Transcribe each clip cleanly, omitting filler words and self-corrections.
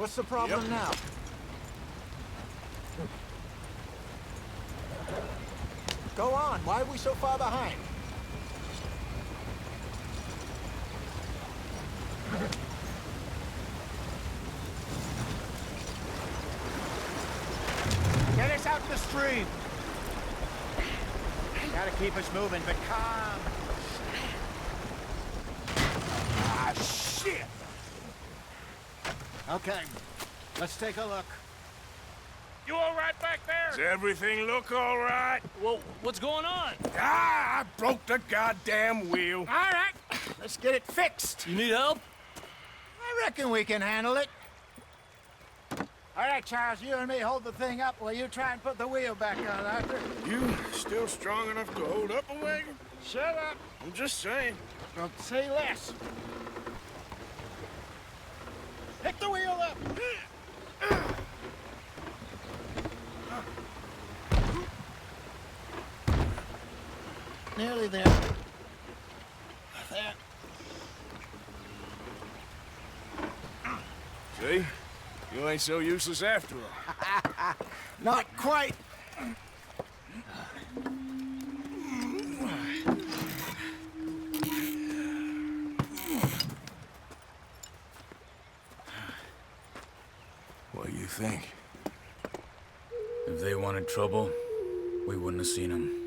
What's the problem now? Go on. Why are we so far behind? Get us out the stream. Gotta keep us moving, but calm. Ah, shit! Okay, let's take a look. You all right back there? Does everything look all right? Well, what's going on? Ah, I broke the goddamn wheel. All right, let's get it fixed. You need help? I reckon we can handle it. All right, Charles, you and me hold the thing up while you try and put the wheel back on, Arthur. You still strong enough to hold up a wagon? Shut up. I'm just saying. Don't say less. Pick the wheel up. Nearly there. There. See? You ain't so useless after all. Not quite. What do you think? If they wanted trouble, we wouldn't have seen them.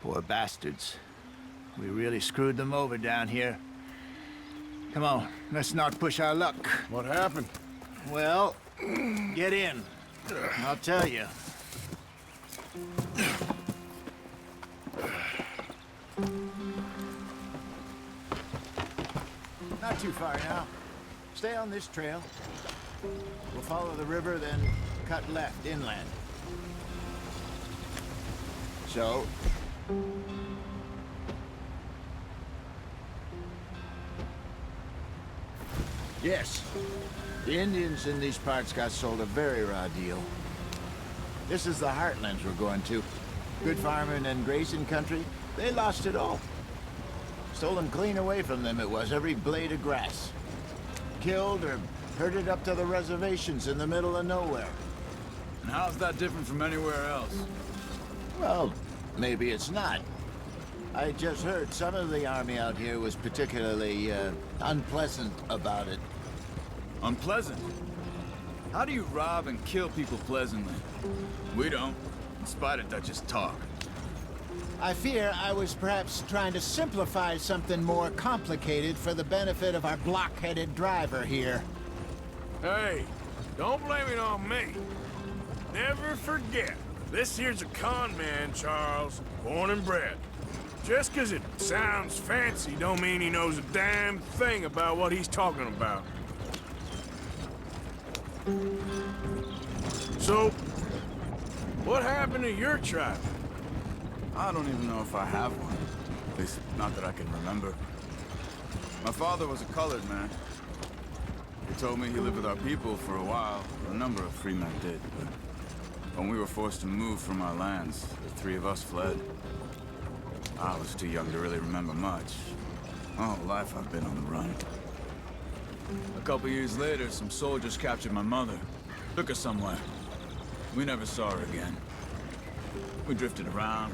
Poor bastards. We really screwed them over down here. Come on, let's not push our luck. What happened? Well, get in. I'll tell you. Not too far now. Stay on this trail. We'll follow the river, then cut left inland. So... Yes. The Indians in these parts got sold a very raw deal. This is the heartlands we're going to. Good farming and grazing country. They lost it all. Stolen clean away from them it was, every blade of grass. Killed or herded up to the reservations in the middle of nowhere. And how's that different from anywhere else? Well, maybe it's not. I just heard some of the army out here was particularly, unpleasant about it. Unpleasant? How do you rob and kill people pleasantly? We don't, in spite of Dutch's talk. I fear I was perhaps trying to simplify something more complicated for the benefit of our block-headed driver here. Hey, don't blame it on me. Never forget, this here's a con man, Charles, born and bred. Just 'cause it sounds fancy don't mean he knows a damn thing about what he's talking about. So, what happened to your tribe? I don't even know if I have one. At least, not that I can remember. My father was a colored man. He told me he lived with our people for a while. A number of free men did, but when we were forced to move from our lands, the three of us fled. I was too young to really remember much. My whole life I've been on the run. A couple years later, some soldiers captured my mother. Took her somewhere. We never saw her again. We drifted around.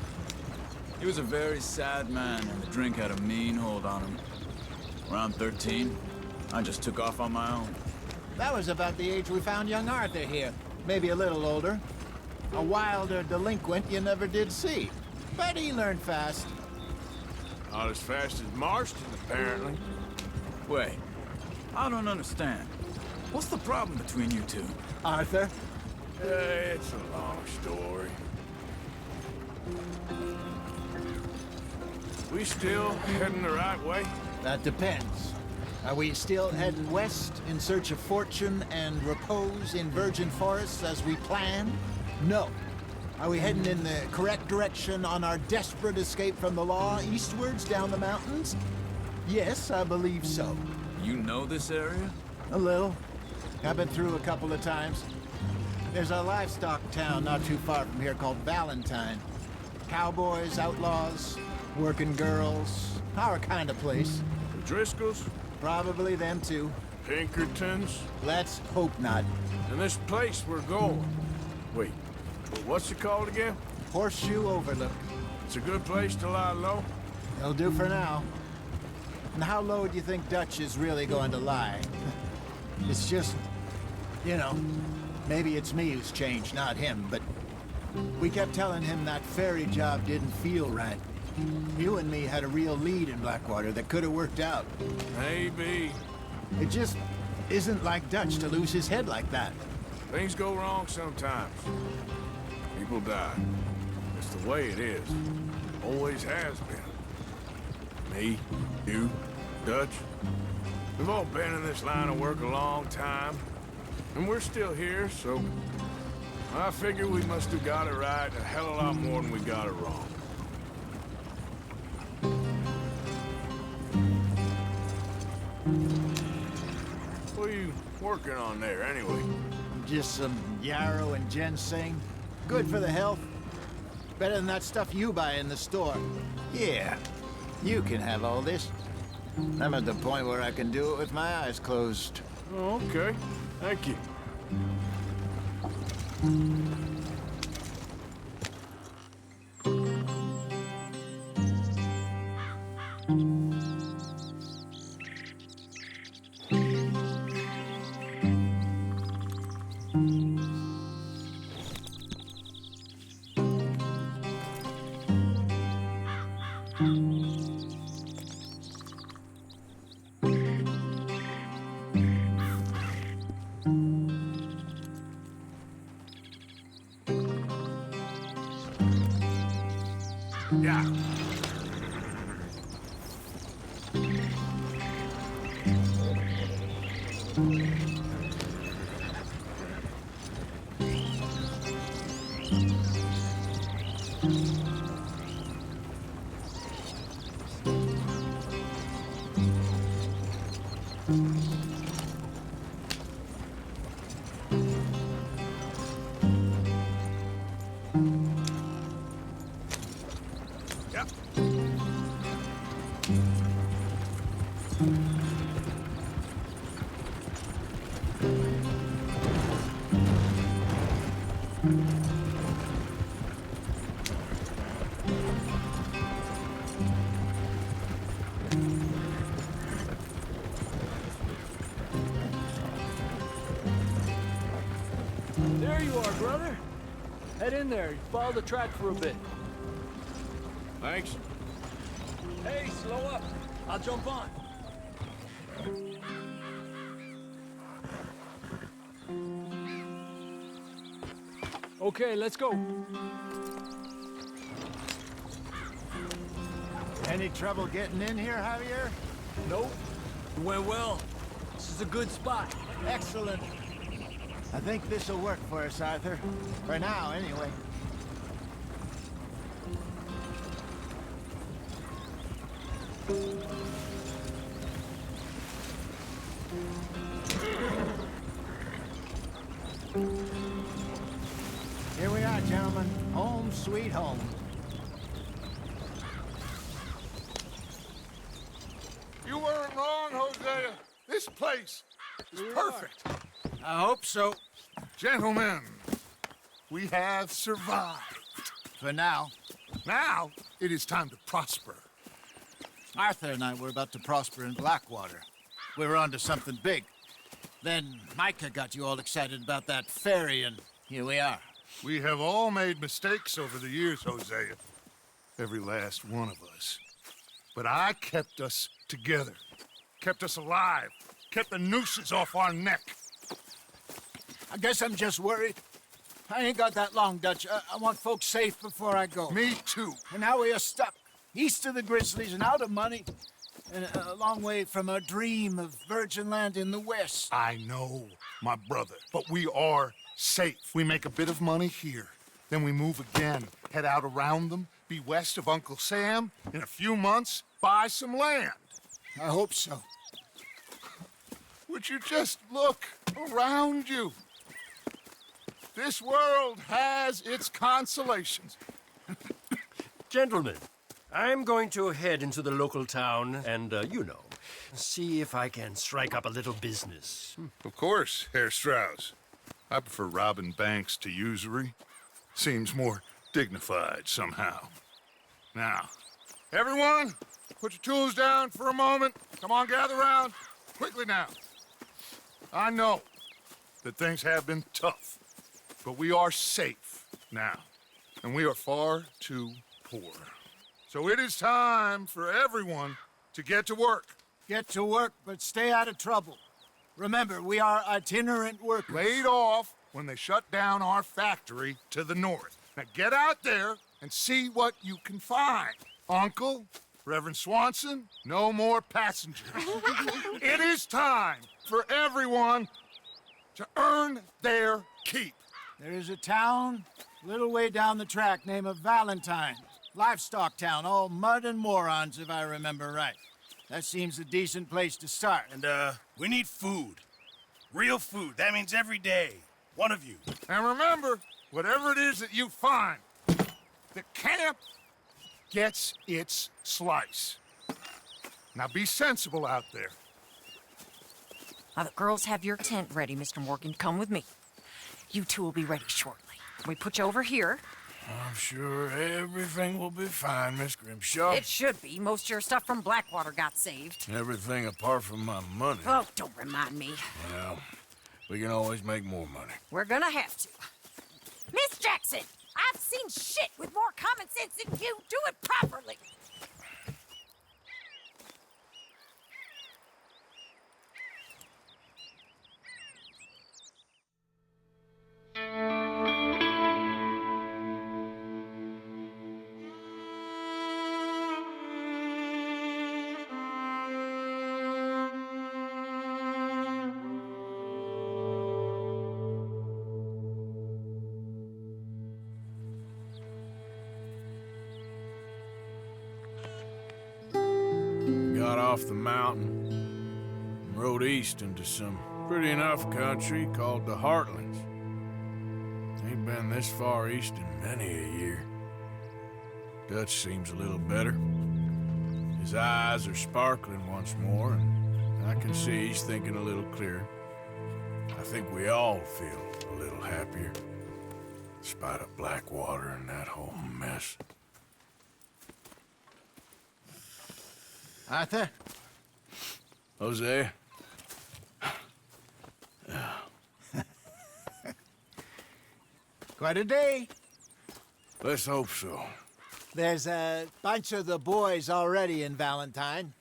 He was a very sad man, and the drink had a mean hold on him. Around 13, I just took off on my own. That was about the age we found young Arthur here. Maybe a little older. A wilder delinquent you never did see. But he learned fast. Not as fast as Marston, apparently. Wait, I don't understand. What's the problem between you two? Arthur? It's a long story. We still heading the right way? That depends. Are we still heading west in search of fortune and repose in virgin forests as we planned? No. Are we heading in the correct direction on our desperate escape from the law eastwards down the mountains? Yes, I believe so. You know this area? A little. I've been through a couple of times. There's a livestock town not too far from here called Valentine. Cowboys, outlaws, working girls, our kind of place. The Driscolls? Probably them too. Pinkertons? Let's hope not. And this place we're going. Wait, what's it called again? Horseshoe Overlook. It's a good place to lie low? It'll do for now. And how low do you think Dutch is really going to lie? It's just, you know, maybe it's me who's changed, not him, but we kept telling him that ferry job didn't feel right. You and me had a real lead in Blackwater that could have worked out. Maybe. It just isn't like Dutch to lose his head like that. Things go wrong sometimes. People die. It's the way it is. Always has been. Me, you, Dutch. We've all been in this line of work a long time. And we're still here, so I figure we must have got it right a hell of a lot more than we got it wrong. What are you working on there, anyway? Just some yarrow and ginseng. Good for the health. Better than that stuff you buy in the store. Yeah, you can have all this. I'm at the point where I can do it with my eyes closed. Oh, okay. Thank you. Yeah. Yep. There you are, brother. Head in there. Follow the track for a bit. Thanks. Hey, slow up. I'll jump on. Okay, let's go. Any trouble getting in here, Javier? Nope. It went well. This is a good spot. Excellent. I think this'll work for us, Arthur. For now, anyway. Here we are, gentlemen. Home sweet home. You weren't wrong, Hosea. This place is perfect. I hope so. Gentlemen, we have survived. For now. Now, it is time to prosper. Arthur and I were about to prosper in Blackwater. We were onto something big. Then Micah got you all excited about that ferry, and here we are. We have all made mistakes over the years, Hosea. Every last one of us. But I kept us together. Kept us alive. Kept the nooses off our neck. I guess I'm just worried. I ain't got that long, Dutch. I want folks safe before I go. Me too. And now we are stuck, east of the Grizzlies and out of money, and a long way from our dream of virgin land in the west. I know, my brother. But we are safe. We make a bit of money here. Then we move again, head out around them, be west of Uncle Sam. In a few months, buy some land. I hope so. Would you just look around you? This world has its consolations. Gentlemen, I'm going to head into the local town and, See if I can strike up a little business. Of course, Herr Strauss. I prefer robbing banks to usury. Seems more dignified somehow. Now, everyone, put your tools down for a moment. Come on, gather round. Quickly now. I know that things have been tough, but we are safe now, and we are far too poor. So it is time for everyone to get to work. Get to work, but stay out of trouble. Remember, we are itinerant workers. Laid off when they shut down our factory to the north. Now get out there and see what you can find. Uncle, Reverend Swanson, no more passengers. It is time for everyone to earn their keep. There is a town a little way down the track named Valentine. Livestock town, all mud and morons, if I remember right. That seems a decent place to start. And, we need food. Real food. That means every day. One of you. And remember, whatever it is that you find, the camp gets its slice. Now be sensible out there. The girls have your tent ready, Mr. Morgan. Come with me. You two will be ready shortly. We put you over here. I'm sure everything will be fine, Miss Grimshaw. It should be. Most of your stuff from Blackwater got saved. Everything apart from my money. Oh, don't remind me. Well, we can always make more money. We're gonna have to. Miss Jackson, I've seen shit with more common sense than you. Do it properly. Got off the mountain and rode east into some pretty enough country called the Heartlands. Ain't been this far east in many a year. Dutch seems a little better. His eyes are sparkling once more, and I can see he's thinking a little clearer. I think we all feel a little happier, in spite of Blackwater and that whole mess. Arthur? Jose? Quite a day. Let's hope so. There's a bunch of the boys already in Valentine.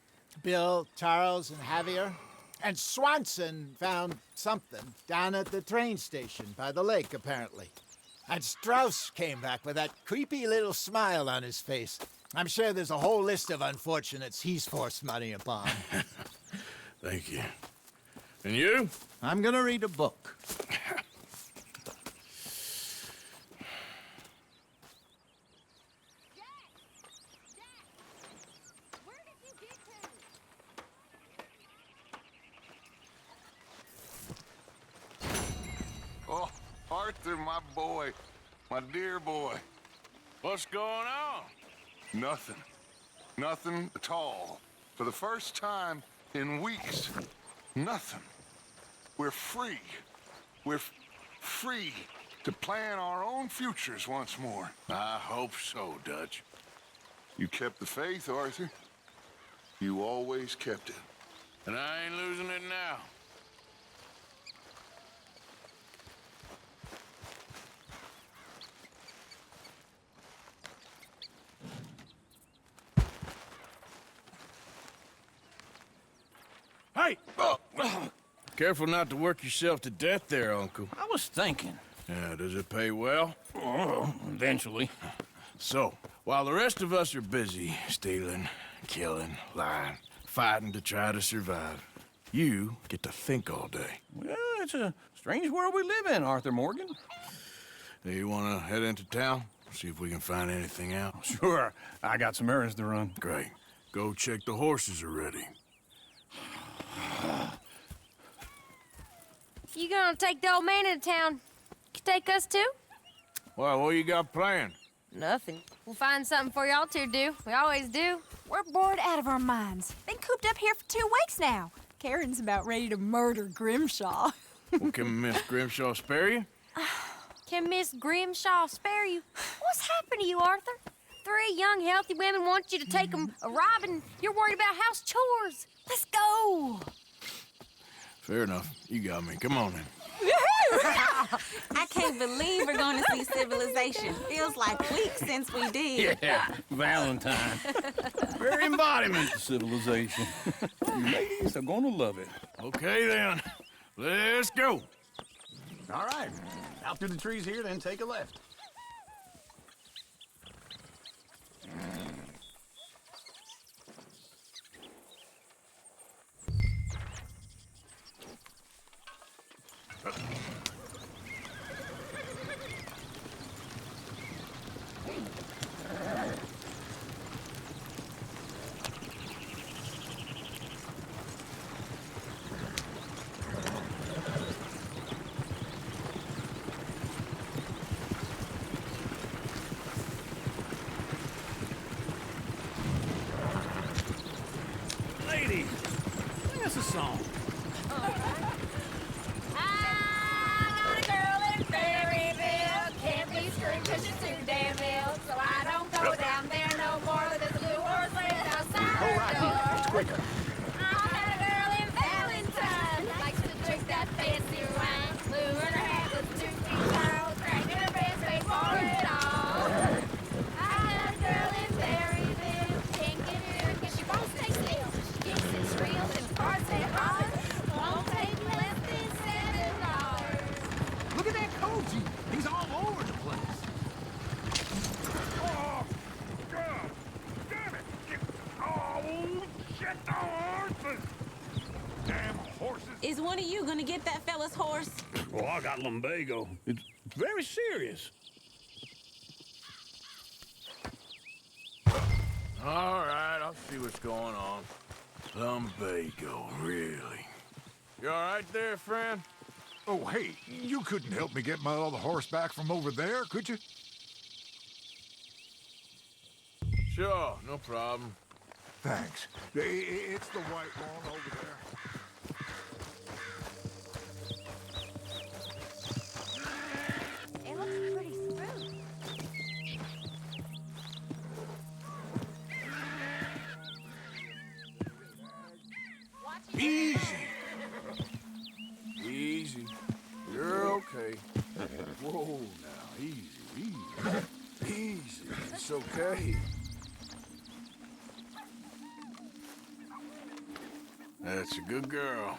Bill, Charles, and Javier. And Swanson found something down at the train station by the lake, apparently. And Strauss came back with that creepy little smile on his face. I'm sure there's a whole list of unfortunates he's forced money upon. Thank you. And you? I'm gonna read a book. Oh, Arthur, my boy. My dear boy. What's going on? Nothing. Nothing at all. For the first time in weeks, nothing. We're free. We're free to plan our own futures once more. I hope so, Dutch. You kept the faith, Arthur. You always kept it. And I ain't losing it now. Hey! Careful not to work yourself to death there, Uncle. I was thinking. Yeah, does it pay well? Oh, eventually. So, while the rest of us are busy stealing, killing, lying, fighting to try to survive, you get to think all day. Well, it's a strange world we live in, Arthur Morgan. Do you want to head into town? See if we can find anything out? Sure. I got some errands to run. Great. Go check the horses are ready. You gonna take the old man into town? Take us too? Well, what you got planned? Nothing. We'll find something for y'all to do. We always do. We're bored out of our minds. Been cooped up here for 2 weeks now. Karen's about ready to murder Grimshaw. Well, can Miss Grimshaw spare you? Can Miss Grimshaw spare you? What's happened to you, Arthur? 3 young, healthy women want you to take them a robbing. You're worried about house chores. Let's go. Fair enough. You got me. Come on then. I can't believe we're going to see civilization. Feels like weeks since we did. Yeah, Valentine. Very embodiment of civilization. You ladies are gonna love it. Okay then. Let's go. All right. Out through the trees here, then take a left. Ladies, sing us a song. I got a girl in Berryville. Can't be screwed 'cause she's too damn ill. So I don't go down there no more. There's a blue horse laying outside the door. It's quicker. I had a girl in Valentine. Likes to drink that fancy wine. Blue in her hat was 2 feet tall. Cracking her breast paid for it all. I had a girl in Berryville. Can't get her 'cause she won't stay still. She kicks and squeals and farts and hollers. Won't take less than $7. Look at that Koji. He's all over the place. Oh, God! Damn it! Oh, shit! Horses! Damn horses! Is one of you going to get that fella's horse? Oh, I got lumbago. It's very serious. All right, I'll see what's going on. Lumbago, really? You all right there, friend? Oh, hey, you couldn't help me get my other horse back from over there, could you? Sure, no problem. Thanks. It's the white one over there. It looks pretty smooth. Easy. Easy. You're okay. Whoa, now, easy, easy. Easy. It's okay. That's a good girl.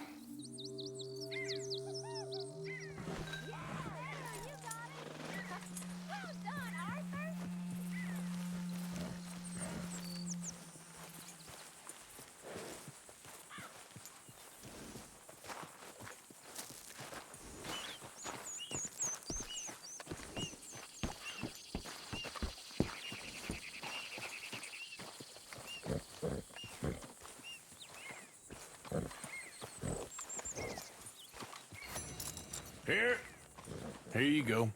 Here you go.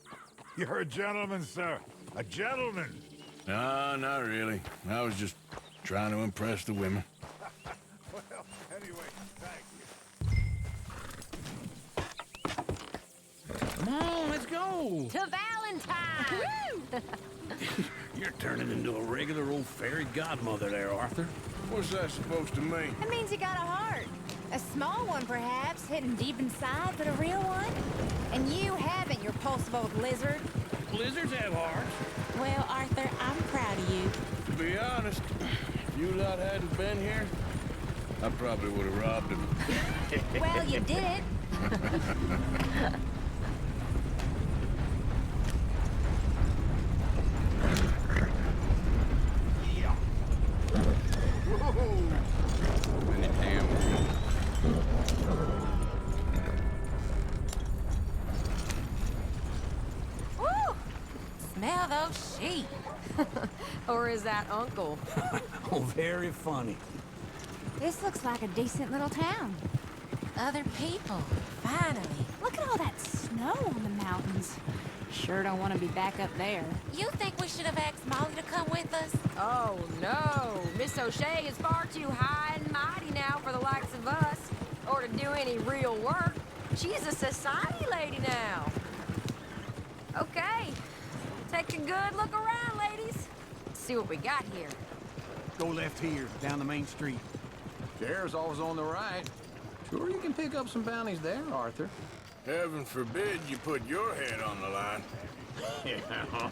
You're a gentleman, sir. A gentleman. No, not really. I was just trying to impress the women. Well, anyway, thank you. Come on, let's go. To Valentine! You're turning into a regular old fairy godmother there, Arthur. What's that supposed to mean? It means you got a heart. A small one, perhaps, hidden deep inside, but a real one. And you haven't, you repulsive old lizard. Lizards have hearts. Well, Arthur, I'm proud of you. To be honest, if you lot hadn't been here, I probably would have robbed him. Well, you did it. Woo! Smell those sheep. Or is that Uncle? Oh, very funny. This looks like a decent little town. Other people, finally. Look at all that snow on the mountains. Sure don't want to be back up there. You think we should have asked Molly to come with us? Oh, no. Miss O'Shea is far too high and mighty now for the likes of us, or to do any real work. She's a society lady now. Okay. Take a good look around, ladies. See what we got here. Go left here, down the main street. Chair's always on the right. Sure you can pick up some bounties there, Arthur. Heaven forbid you put your head on the line. Yeah,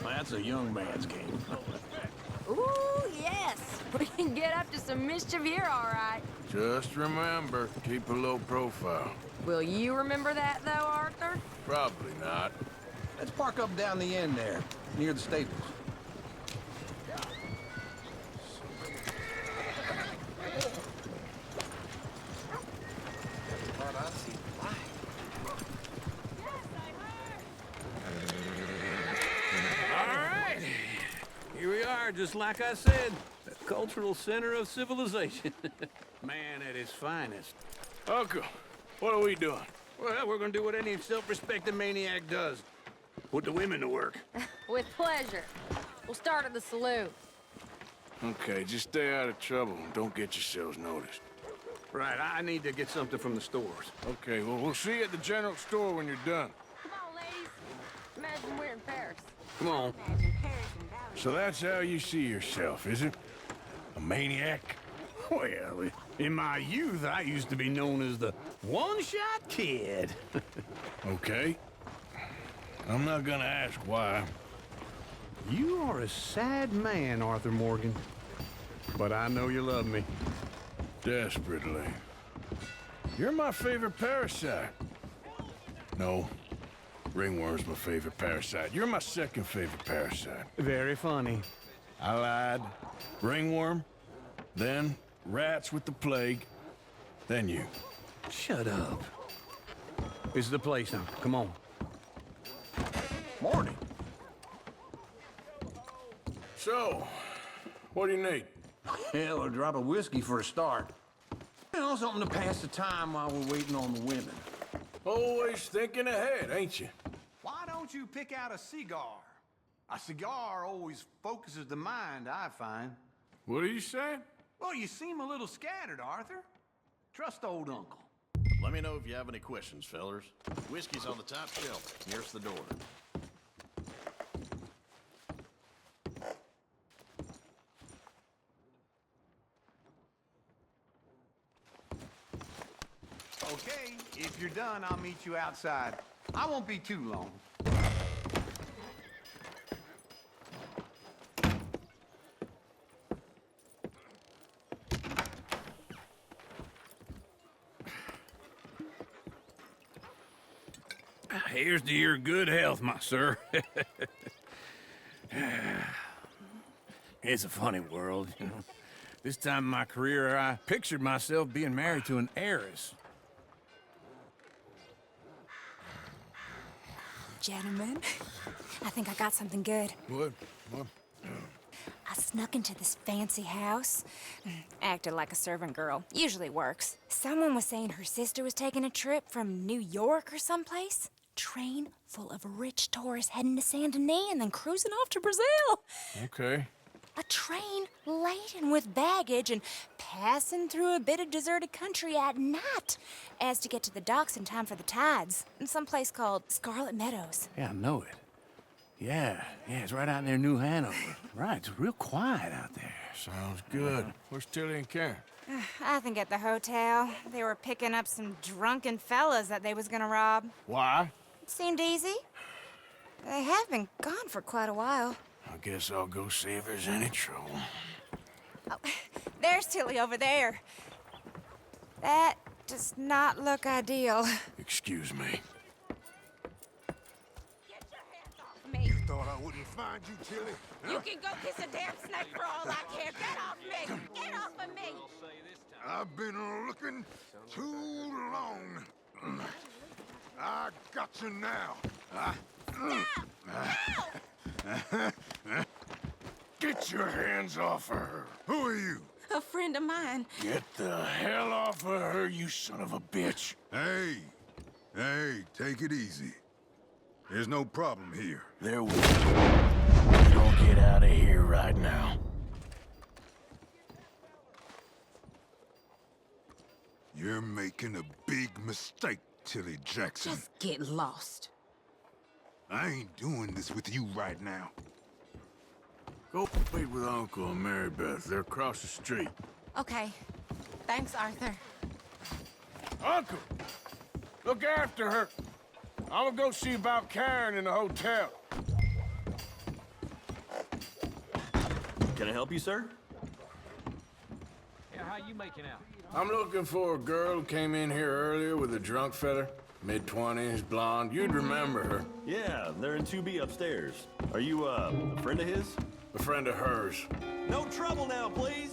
that's a young man's game. Ooh, yes. We can get up to some mischief here, all right. Just remember, keep a low profile. Will you remember that, though, Arthur? Probably not. Let's park up down the end there, near the stables. Here we are, just like I said. The cultural center of civilization. Man at his finest. Uncle, what are we doing? Well, we're gonna do what any self-respecting maniac does. Put the women to work. With pleasure. We'll start at the saloon. Okay, just stay out of trouble and don't get yourselves noticed. Right, I need to get something from the stores. Okay, well, we'll see you at the general store when you're done. Come on, ladies. Imagine we're in Paris. Come on. So that's how you see yourself, is it? A maniac? Well, in my youth, I used to be known as the one-shot kid. Okay. I'm not gonna ask why. You are a sad man, Arthur Morgan. But I know you love me. Desperately. You're my favorite parasite. No. Ringworm's my favorite parasite. You're my second favorite parasite. Very funny. I lied. Ringworm, then rats with the plague, then you. Shut up. This is the place now. Come on. Morning. So, what do you need? Hell, a drop of whiskey for a start. You know, something to pass the time while we're waiting on the women. Always thinking ahead, ain't you? Why don't you pick out a cigar? A cigar always focuses the mind, I find. What are you saying? Well, you seem a little scattered, Arthur. Trust old uncle. Let me know if you have any questions, fellers. Whiskey's on the top shelf, nearest the door. Okay, if you're done, I'll meet you outside. I won't be too long. Here's to your good health, my sir. It's a funny world, you know. This time in my career, I pictured myself being married to an heiress. Gentlemen, I think I got something good. What? I snuck into this fancy house. Acted like a servant girl. Usually works. Someone was saying her sister was taking a trip from New York or someplace. Train full of rich tourists heading to Saint Denis and then cruising off to Brazil. Okay. A train laden with baggage and passing through a bit of deserted country at night as to get to the docks in time for the tides in some place called Scarlet Meadows. Yeah, I know it. Yeah, it's right out near New Hanover. Right, it's real quiet out there. Sounds good. Where's Tilly and Karen? I think at the hotel. They were picking up some drunken fellas that they was gonna rob. Why? It seemed easy. They have been gone for quite a while. I guess I'll go see if there's any trouble. Oh, there's Tilly over there. That does not look ideal. Excuse me. Me. You thought I wouldn't find you, Tilly? You can go kiss a damn snake for all I care. Get off me! Get off of me! I've been looking too long. I got you now. Get your hands off of her. Who are you? A friend of mine. Get the hell off of her, you son of a bitch. Hey, take it easy. There's no problem here. There will be. You don't get out of here right now. You're making a big mistake, Tilly Jackson. Just get lost. I ain't doing this with you right now. Go wait with Uncle and Mary Beth. They're across the street. Okay. Thanks, Arthur. Uncle! Look after her. I'm gonna go see about Karen in the hotel. Can I help you, sir? Yeah, how you making out? I'm looking for a girl who came in here earlier with a drunk fella. Mid-20s, blonde. You'd remember her. Yeah, they're in 2B upstairs. Are you, a friend of his? A friend of hers. No trouble now, please!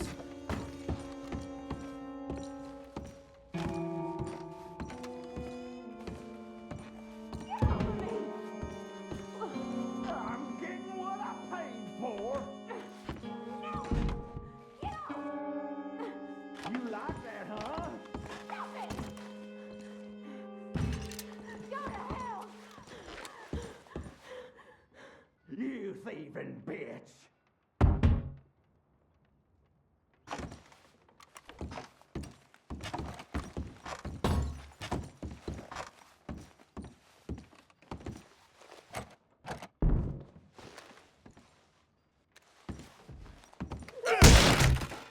I'm getting what I paid for. You like that, huh? Stop it! Go to hell! You thieving bitch!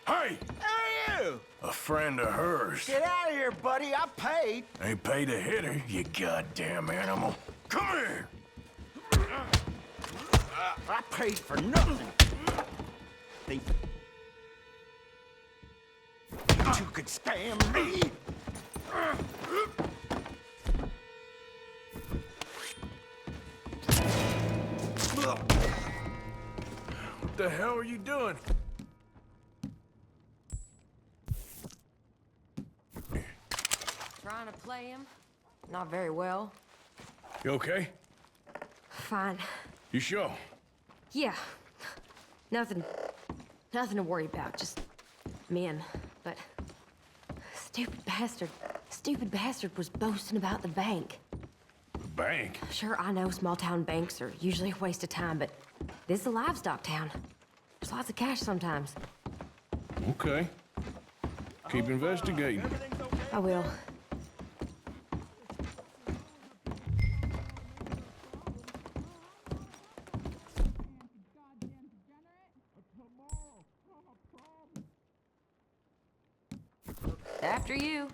Hey! Who are you? A friend of hers. Get out of here, buddy. I paid. Ain't paid to hit her, you goddamn animal. Come here! I paid for nothing. They... You could scam me. What the hell are you doing? Trying to play him? Not very well. You okay? Fine. You sure? Yeah. Nothing to worry about. Just men. But stupid bastard was boasting about the bank. The bank? Sure, I know small town banks are usually a waste of time, but this is a livestock town. There's lots of cash sometimes. Okay. Keep investigating. I will. After you.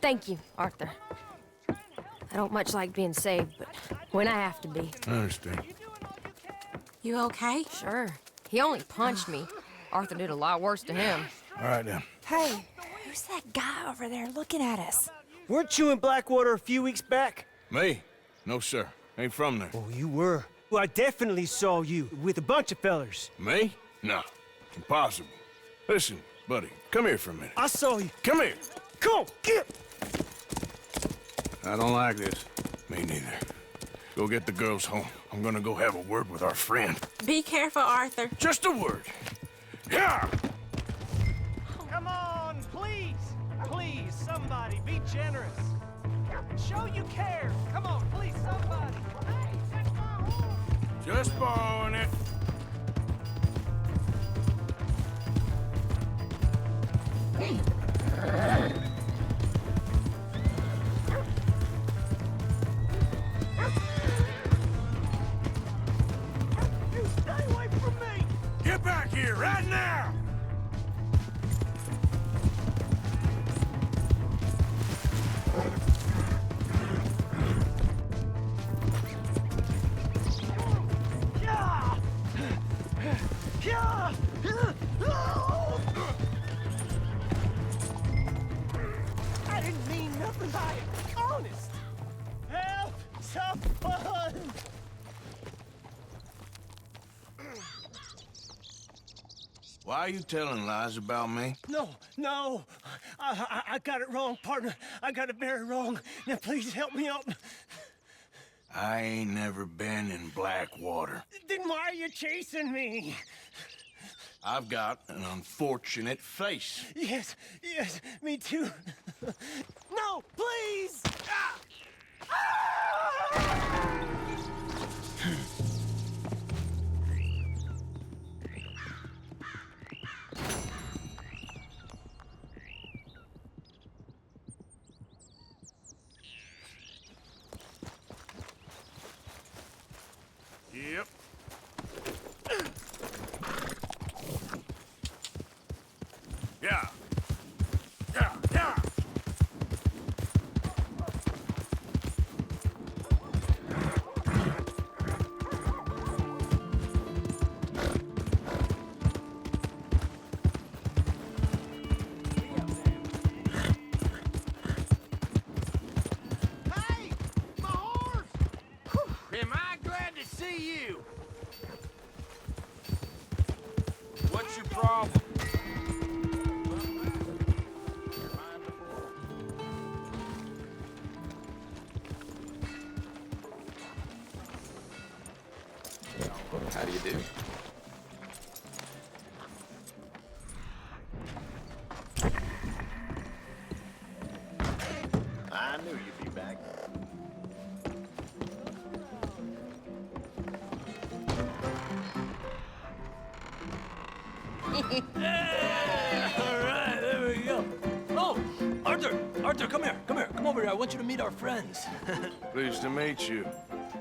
Thank you, Arthur. I don't much like being saved, but when I have to be. I understand. You okay? Sure. He only punched me. Arthur did a lot worse to him. All right, then. Hey, who's that guy over there looking at us? Weren't you in Blackwater a few weeks back? Me? No, sir. Ain't from there. Oh, you were. Well, I definitely saw you with a bunch of fellers. Me? No. Impossible. Listen, buddy, come here for a minute. I saw you. Come here. Come on, get! I don't like this. Me neither. Go get the girls home. I'm gonna go have a word with our friend. Be careful, Arthur. Just a word. Yeah! Come on, please! Please, somebody, be generous. Show you care. Come on, please, somebody. Hey, that's my horse. Just borrowing it. You stay away from me! Get back here right now! Yeah! Yeah! I didn't mean nothing by it. Honest. Help! Someone! Why are you telling lies about me? No. I got it wrong, partner. I got it very wrong. Now, please help me out. I ain't never been in Blackwater. Then why are you chasing me? I've got an unfortunate face. Yes, me too. No, please! Ah! Yep. Yeah. Yeah, yeah. Hey! My horse! Am I glad to see you? What's your problem? How do you do? I knew you'd be back. All right, there we go. Oh, Arthur, come here. Come over here. I want you to meet our friends. Pleased to meet you.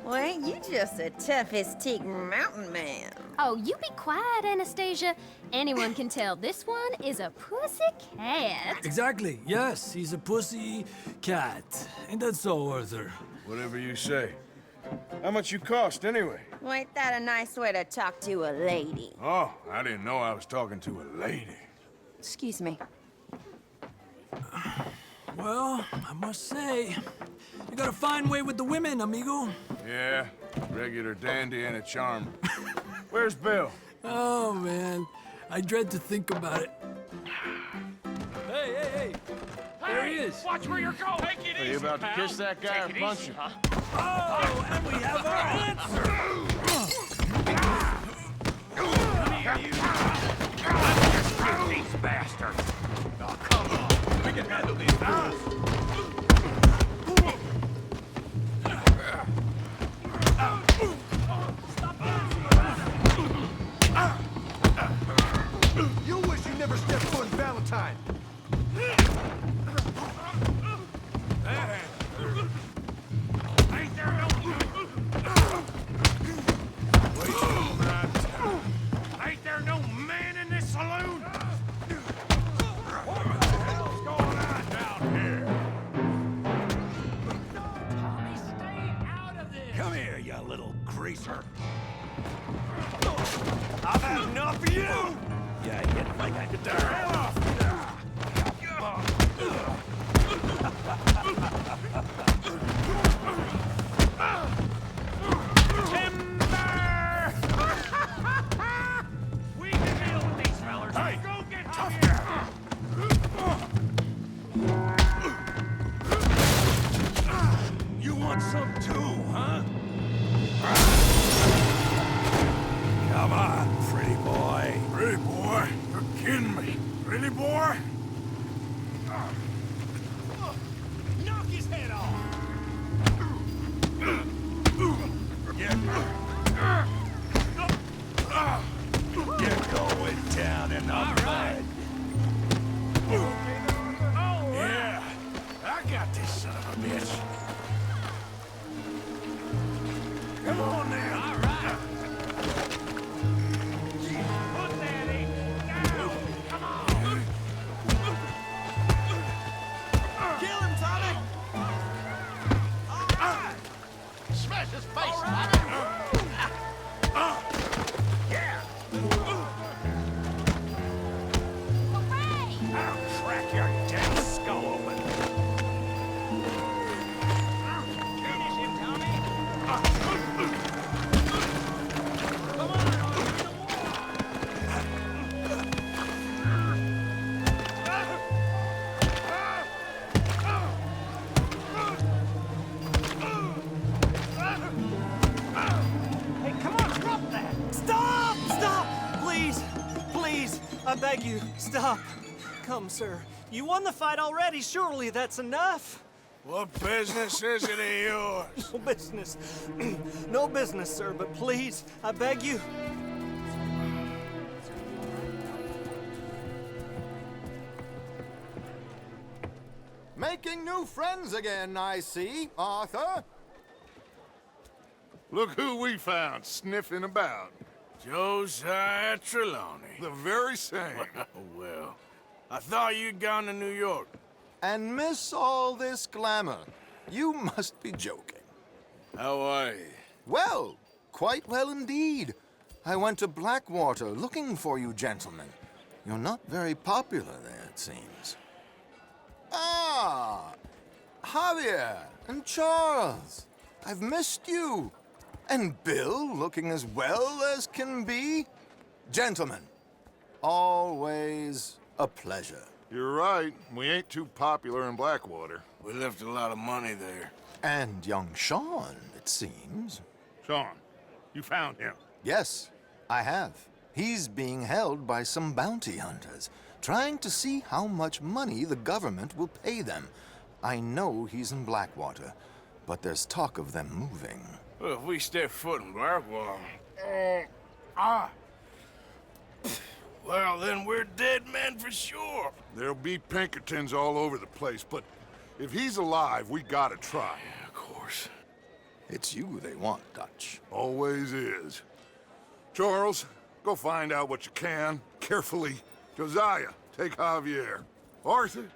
Well, ain't you just the toughest teak mountain man? Oh, you be quiet, Anastasia. Anyone can tell this one is a pussy cat. Exactly. Yes, he's a pussy cat. Ain't that so, Arthur? Whatever you say. How much you cost, anyway? Well, ain't that a nice way to talk to a lady? Oh, I didn't know I was talking to a lady. Excuse me. Well, I must say, you got a fine way with the women, amigo. Yeah, regular dandy and a charmer. Where's Bill? Oh, man. I dread to think about it. Hey! There he is. Watch where you're going! Take it Are you about to kiss that guy or punch him? Oh, and we have our answer. These bastards! Oh, come on! We can handle these guys! You wish you never stepped foot in Valentine. Ain't there no... Ain't there no man in this saloon? What the hell's going on down here? Tommy, stay out of this! Come here, you little greaser. I've had enough of you! Yeah, you get like I could die. off! Timber! We can deal with these fellers. Hey, go get Javier! You want some too, huh? Come on, pretty boy. Pretty boy? You're kidding me. Really, boy? Knock his head off! You're going down in the mud. Yeah, I got this son of a bitch. Come on now. All right. Put that in. Down. Come on. Kill him, Tommy! All right. Smash his face, Tommy! Yeah! I'll crack your damn skull open. Finish him, Tommy. Come on, Hey, come on, drop that! Stop! Stop! Please! Please! I beg you, stop. Come, sir. You won the fight already. Surely that's enough. What business is it of yours? No business. No business, sir, but please, I beg you. Making new friends again, I see, Arthur. Look who we found sniffing about. Josiah Trelawney. The very same. Well, I thought you'd gone to New York. And miss all this glamour. You must be joking. How are you? Well, quite well indeed. I went to Blackwater looking for you gentlemen. You're not very popular there, it seems. Ah, Javier and Charles. I've missed you. And Bill looking as well as can be. Gentlemen, always a pleasure. You're right. We ain't too popular in Blackwater. We left a lot of money there. And young Sean, it seems. Sean, you found him? Yes, I have. He's being held by some bounty hunters, trying to see how much money the government will pay them. I know he's in Blackwater, but there's talk of them moving. Well, if we step foot in Blackwater... Well, then we're dead men for sure. There'll be Pinkertons all over the place, but if he's alive, we gotta try. Yeah, of course. It's you they want, Dutch. Always is. Charles, go find out what you can, carefully. Josiah, take Javier. Arthur,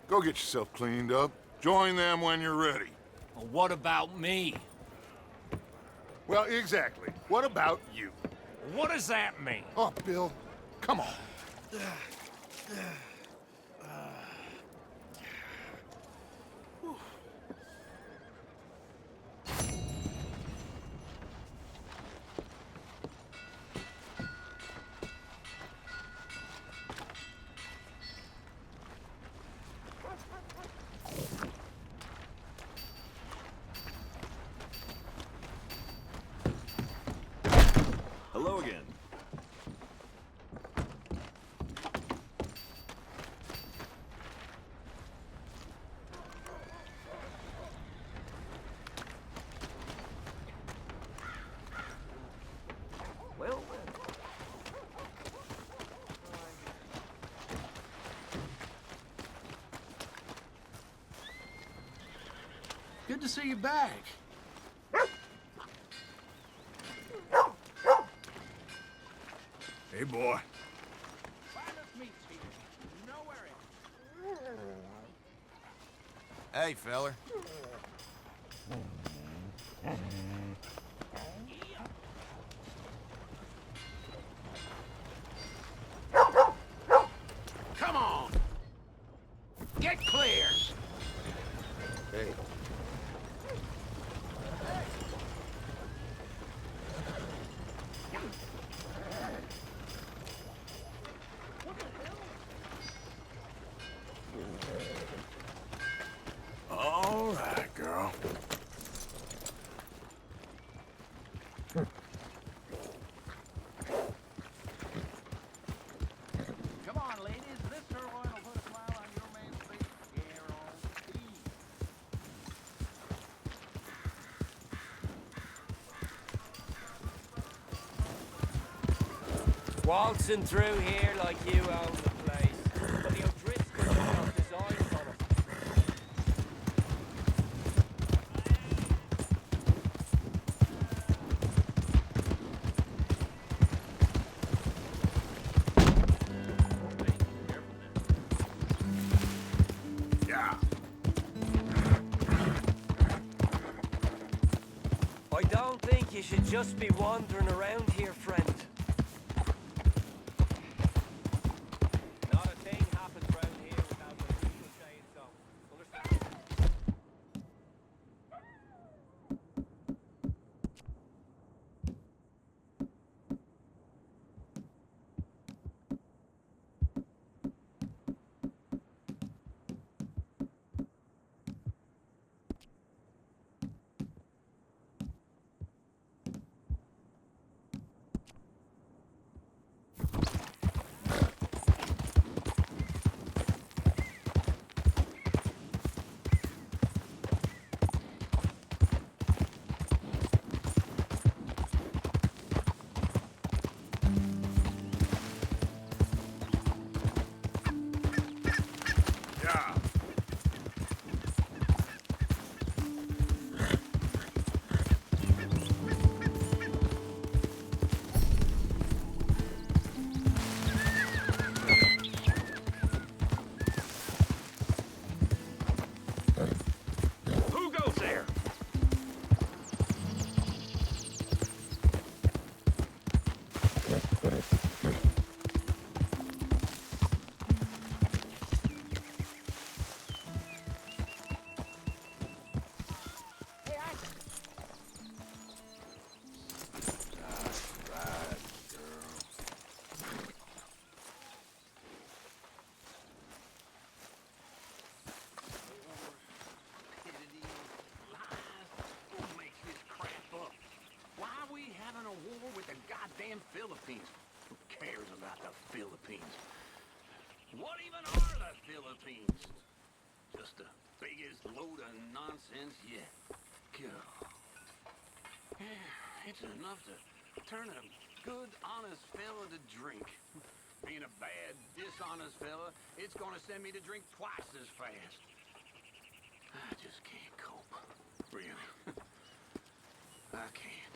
go get yourself cleaned up. Join them when you're ready. Well, what about me? Well, exactly. What about you? What does that mean? Oh, Bill, come on. Hello again. Well. Good to see you back. Hey, boy. Hey, feller. Come on! Get clear! Hey. All right, girl. Come on, ladies. This turbine will put a smile on your man's face. Guarantee. Waltzing through here like you own the place. But the O'Driscoll's got designs on 'em. Yeah. I don't think you should just be wandering around here, friend. Not a thing happens round here without the usual saying so. Understand? Philippines. Who cares about the Philippines? What even are the Philippines? Just the biggest load of nonsense yet. God. Yeah, it's enough to turn a good, honest fella to drink. Being a bad, dishonest fella, it's gonna send me to drink twice as fast. I just can't cope. Really. I can't.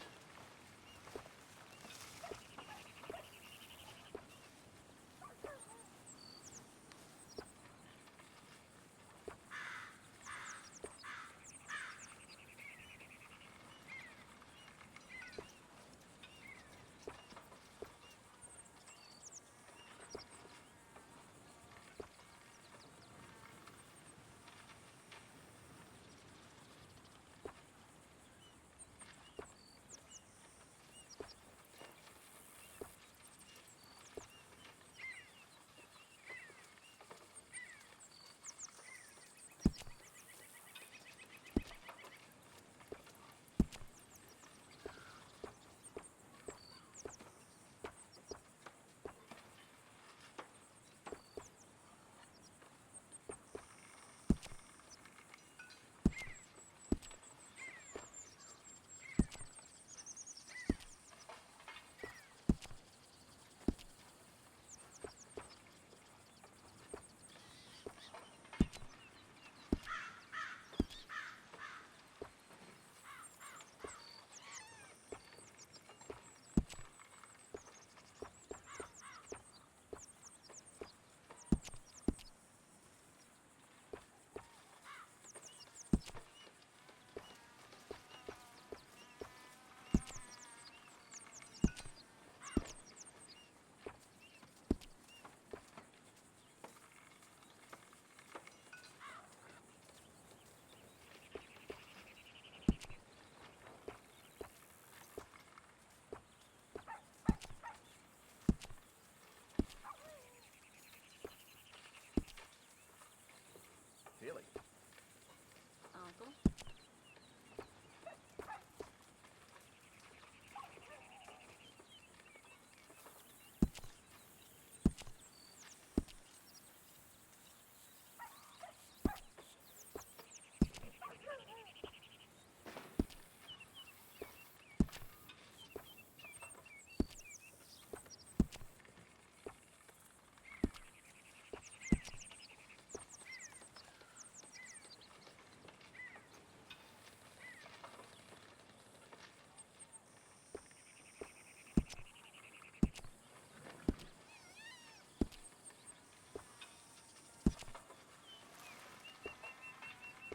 Philly. Uncle?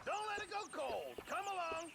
Don't let it go cold. Come along.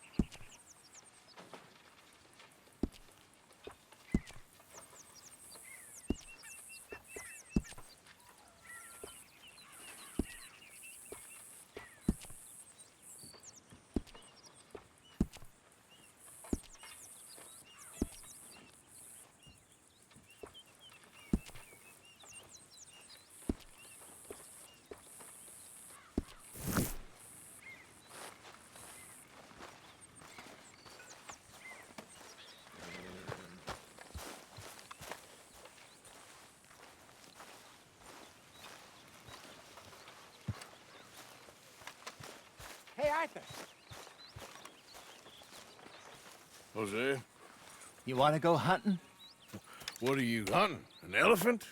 Hey, Arthur. Jose, You want to go hunting? what are you hunting? An elephant?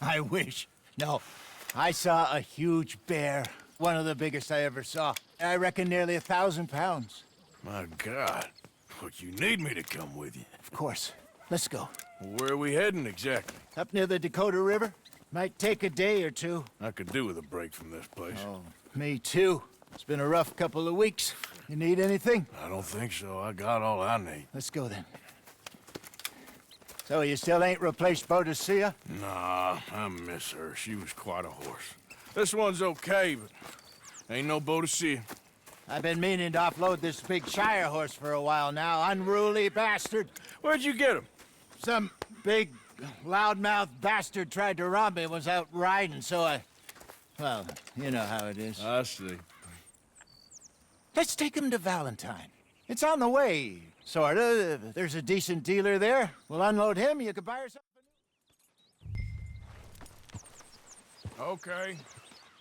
I wish. No. I saw a huge bear. One of the biggest I ever saw. I reckon nearly 1,000 pounds. My God. But you need me to come with you. Of course. Let's go. Where are we heading exactly? Up near the Dakota River. Might take a day or two. I could do with a break from this place. Oh, me too. It's been a rough couple of weeks. You need anything? I don't think so. I got all I need. Let's go then. So you still ain't replaced Boadicea? Nah, I miss her. She was quite a horse. This one's okay, but ain't no Boadicea. I've been meaning to offload this big Shire horse for a while now. Unruly bastard. Where'd you get him? Some big, loudmouth bastard tried to rob me and was out riding, so I... Well, you know how it is. I see. Let's take him to Valentine. It's on the way, sorta. There's a decent dealer there. We'll unload him, you can buy yourself a new... Okay.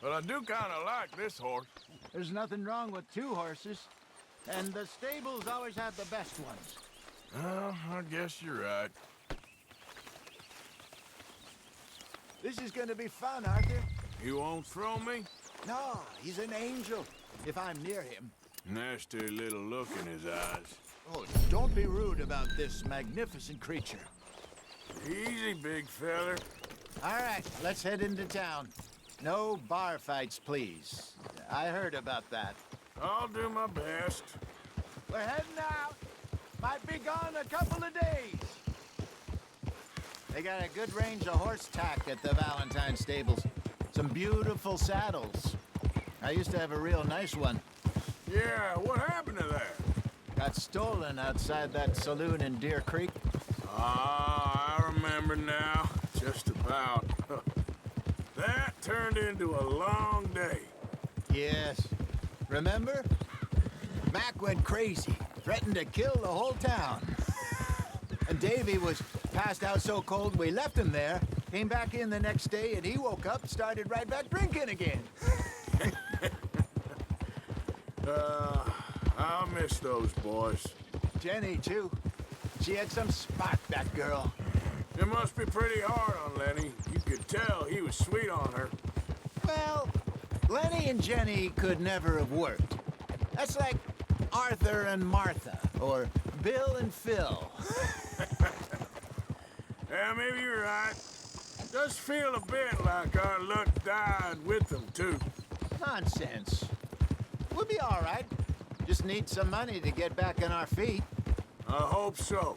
But I do kind of like this horse. There's nothing wrong with 2 horses. And the stables always have the best ones. Well, I guess you're right. This is gonna be fun, Arthur. You won't throw me? No, he's an angel, if I'm near him. Nasty little look in his eyes. Oh, don't be rude about this magnificent creature. Easy, big feller. All right, let's head into town. No bar fights, please. I heard about that. I'll do my best. We're heading out. Might be gone a couple of days. They got a good range of horse tack at the Valentine stables. Some beautiful saddles. I used to have a real nice one. Yeah, what happened to that? Got stolen outside that saloon in Deer Creek. Ah, I remember now. Just about. That turned into a long day. Yes. Remember? Mac went crazy, threatened to kill the whole town. And Davy was passed out so cold we left him there, came back in the next day, and he woke up, started right back drinking again. I'll miss those boys. Jenny, too. She had some spark, that girl. It must be pretty hard on Lenny. You could tell he was sweet on her. Well, Lenny and Jenny could never have worked. That's like Arthur and Martha, or Bill and Phil. Yeah, maybe you're right. Does feel a bit like our luck died with them, too. Nonsense. We'll be all right. Just need some money to get back on our feet. I hope so.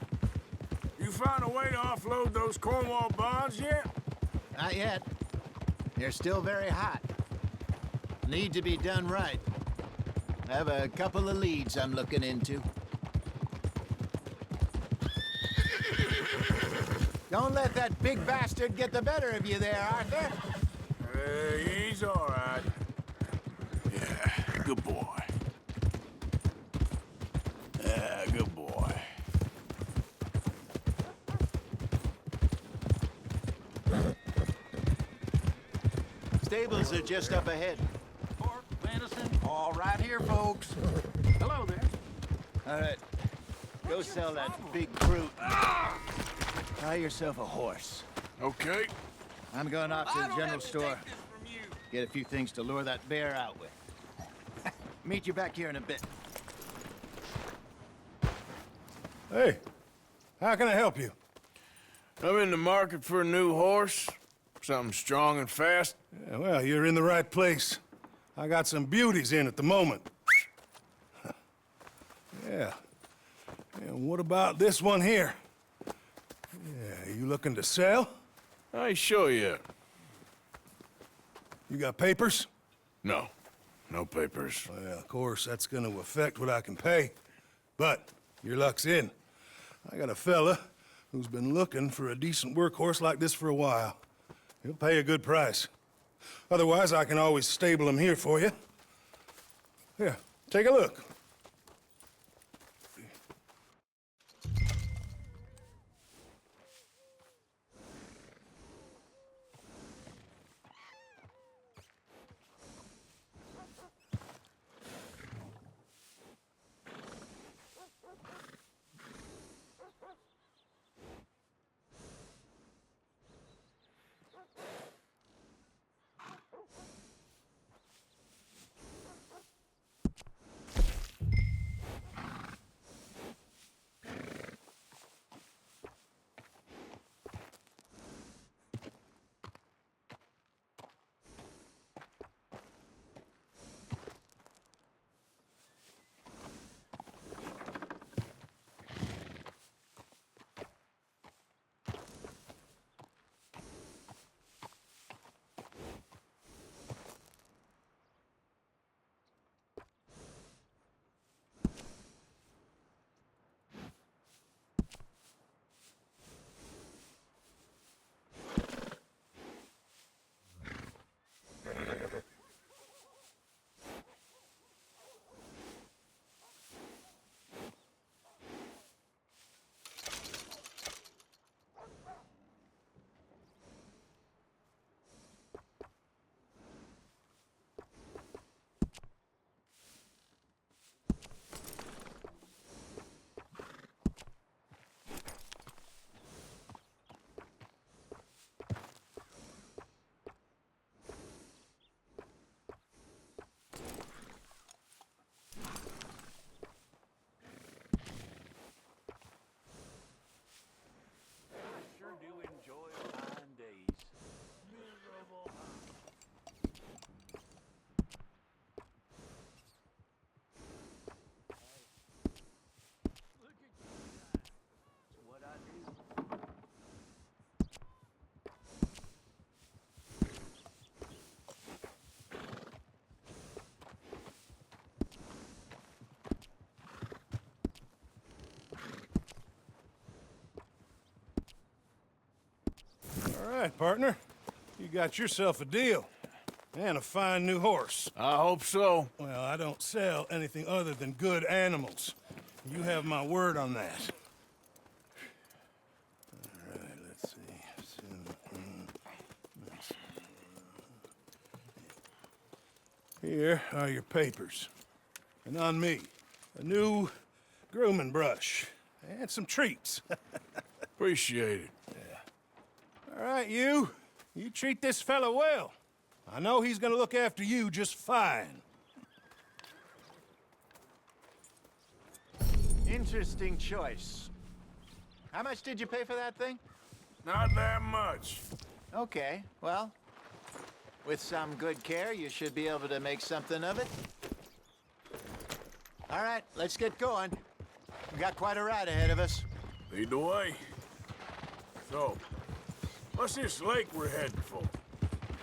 You found a way to offload those Cornwall bonds yet? Not yet. They're still very hot. Need to be done right. I have a couple of leads I'm looking into. Don't let that big bastard get the better of you there, Arthur. He's all right. Yeah, good boy. Yeah, good boy. Stables are just up ahead. Pork, venison, all right here, folks. Hello there. All right. Go sell that big brute. Buy yourself a horse. Okay. I'm going off to the general store. Get a few things to lure that bear out with. Meet you back here in a bit. Hey, how can I help you? I'm in the market for a new horse. Something strong and fast. Yeah, well, you're in the right place. I got some beauties in at the moment. Yeah. And what about this one here? Yeah, you looking to sell? I ain't sure yet. You got papers? No. No papers. Well, of course, that's gonna affect what I can pay. But your luck's in. I got a fella who's been looking for a decent workhorse like this for a while. He'll pay a good price. Otherwise, I can always stable him here for you. Here, take a look. right, partner. You got yourself a deal. And a fine new horse. I hope so. Well, I don't sell anything other than good animals. You have my word on that. All right, let's see. Here are your papers. And on me, a new grooming brush. And some treats. Appreciate it. Yeah. All right, you. You treat this fella well. I know he's gonna look after you just fine. Interesting choice. How much did you pay for that thing? Not that much. Okay, well, with some good care, you should be able to make something of it. All right, let's get going. We got quite a ride ahead of us. Lead the way. So, what's this lake we're heading for?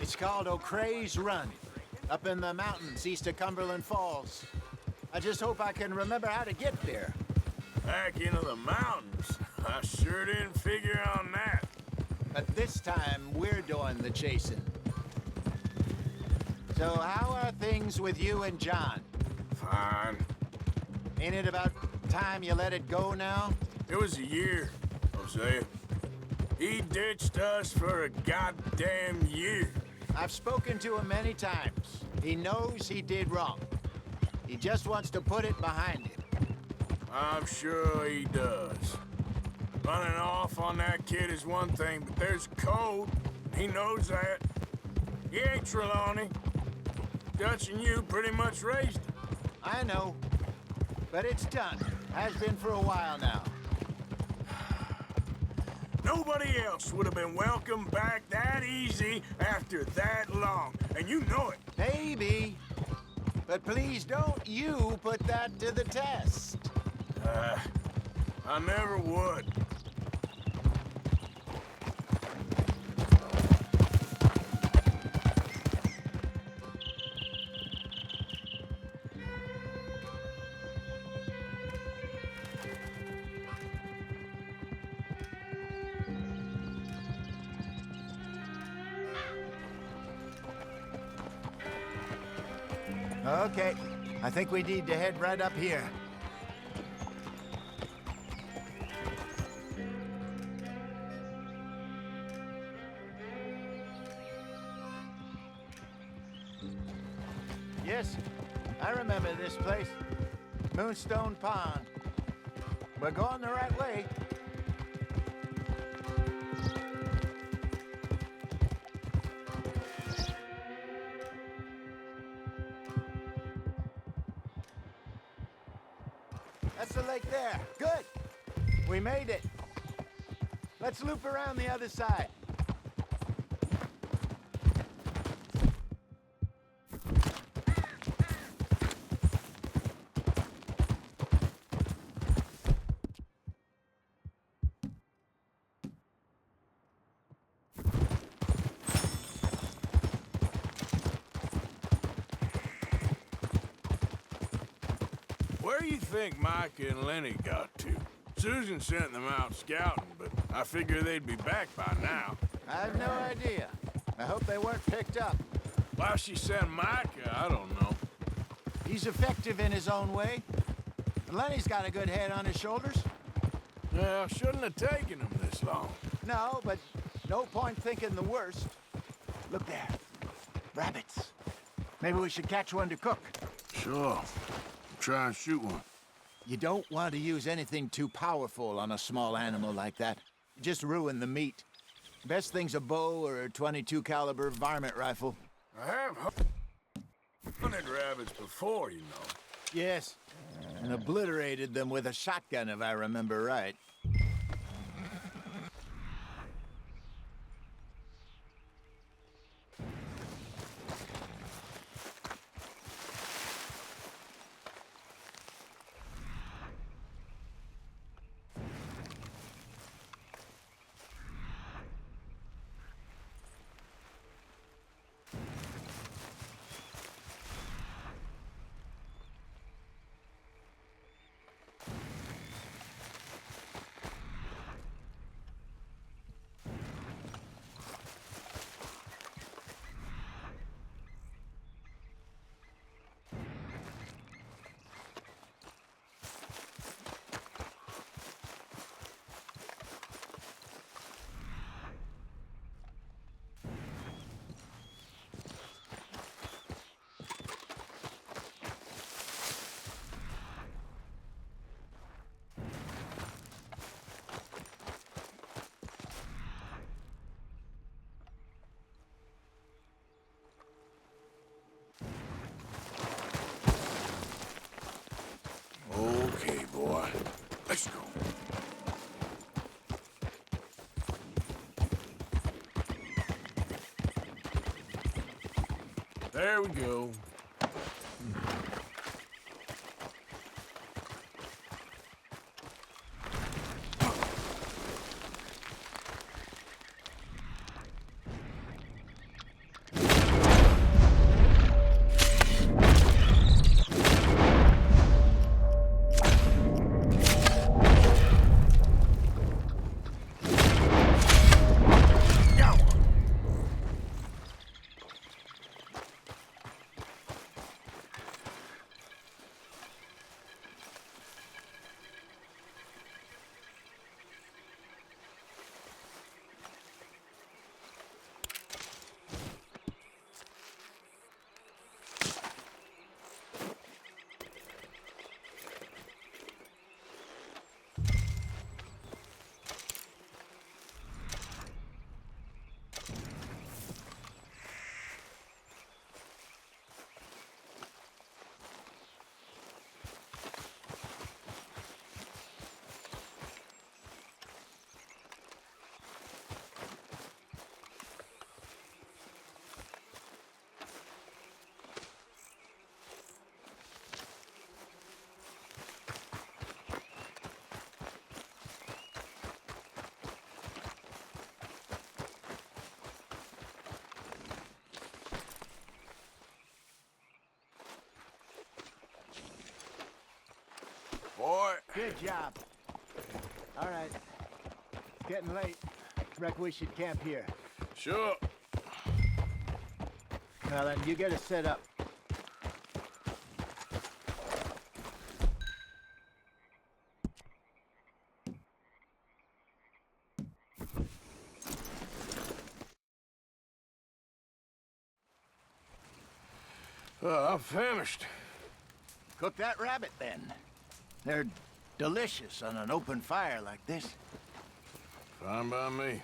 It's called O'Creagh's Run, up in the mountains east of Cumberland Falls. I just hope I can remember how to get there. Back into the mountains? I sure didn't figure on that. But this time, we're doing the chasing. So how are things with you and John? Fine. Ain't it about time you let it go now? It was a year, Hosea. He ditched us for a goddamn year. I've spoken to him many times. He knows he did wrong. He just wants to put it behind him. I'm sure he does. Running off on that kid is one thing, but there's code. He knows that. He ain't Trelawney. Dutch and you pretty much raised him. I know. But it's done. Has been for a while now. Nobody else would have been welcomed back that easy after that long, and you know it. Maybe. But please don't you put that to the test. I never would. Okay. I think we need to head right up here. Yes, I remember this place. Moonstone Pond. We're going the right way. That's the lake there. Good. We made it. Let's loop around the other side. Where do you think Mike and Lenny got to? Susan sent them out scouting, but I figure they'd be back by now. I have no idea. I hope they weren't picked up. Why she sent Micah, I don't know. He's effective in his own way. And Lenny's got a good head on his shoulders. Well, shouldn't have taken him this long. No, but no point thinking the worst. Look there. Rabbits. Maybe we should catch one to cook. Sure. Try and shoot one. You don't want to use anything too powerful on a small animal like that. You just ruin the meat. Best thing's a bow or a .22 caliber varmint rifle. I have hunted rabbits before, you know. Yes, and obliterated them with a shotgun, if I remember right. Let's go. There we go. Boy. Good job. All right. Getting late. Reckon we should camp here. Sure. Well, then, you get us set up. I'm famished. Cook that rabbit, then. They're delicious on an open fire like this. Fine by me.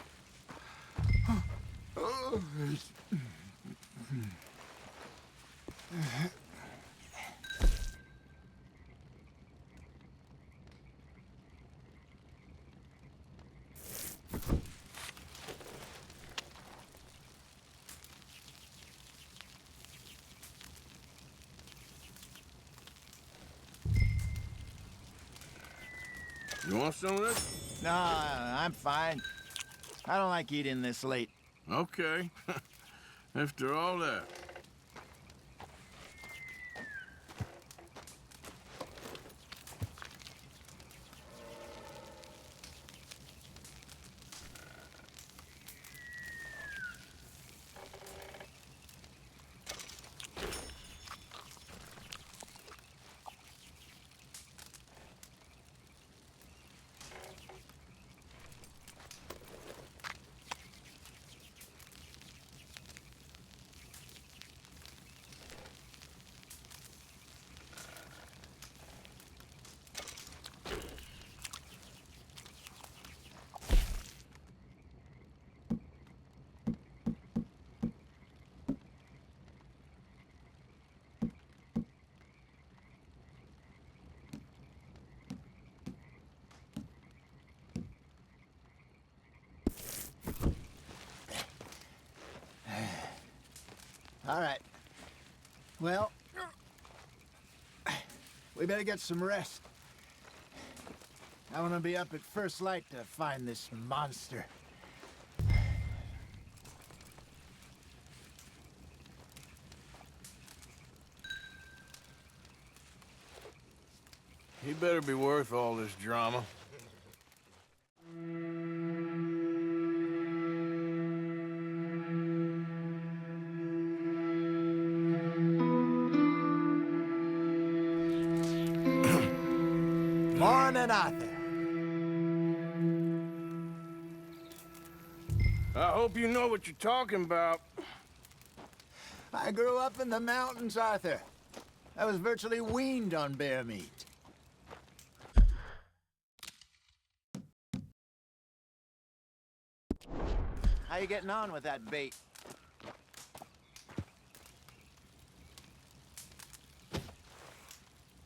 You want some of this? No, I'm fine. I don't like eating this late. Okay. After all that. All right. Well, we better get some rest. I want to be up at first light to find this monster. He better be worth all this drama. Morning, Arthur. I hope you know what you're talking about. I grew up in the mountains, Arthur. I was virtually weaned on bear meat. How you getting on with that bait?